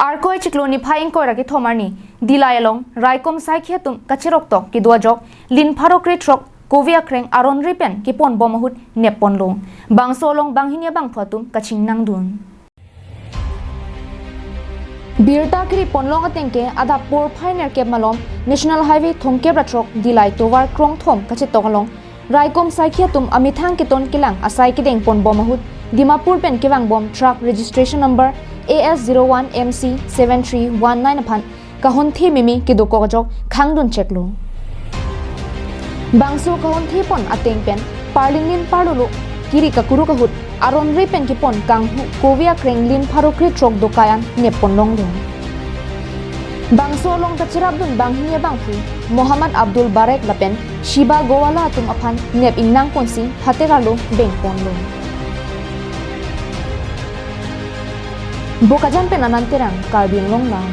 आरकोई चिकलोनी frying कोरा की थोमारनी दिलायलोंग राइकोम साइखे तुम कचेरोक तो की दुआजोक लिन फारोक्रे ट्रोक कोविया क्रेंग आरोन रिपेन की पोन बोमहुत नेपोन लोंग बांगसोलोंग बांगहिनिया बांगफातुम कचिंग नांगदुन बीरता की पोनलोंग अतेंके आधा पोर फाइनर के मलोम नेशनल हाईवे थोंके ब्रट्रोक दिलाई तोवार क्रोंग थोम कचे तोगलोंग राइकोम साइखे तुम अमिथांग के तोन किलांग असाई के देंग पोन बोमहुत दिमापुर पेन के वांग बोम truck registration number AS01 MC 7319 अपन kahonthi mimi ki do ko jok khangdun cheklo bangso kahonthi pon ateng pen parlinin parlulu kiri ka kuru ka hut aron ri pen ki pon kang kovia krenglin pharokri trok do kayan nepon long do bangso long ta chirabdun banghinia bangphu Muhammad Abdul Barek lapen Shiba Gowala atum apan nep ingnang ponsi hateralo bengpon lo Bokajan pe nanantirang karbin long lang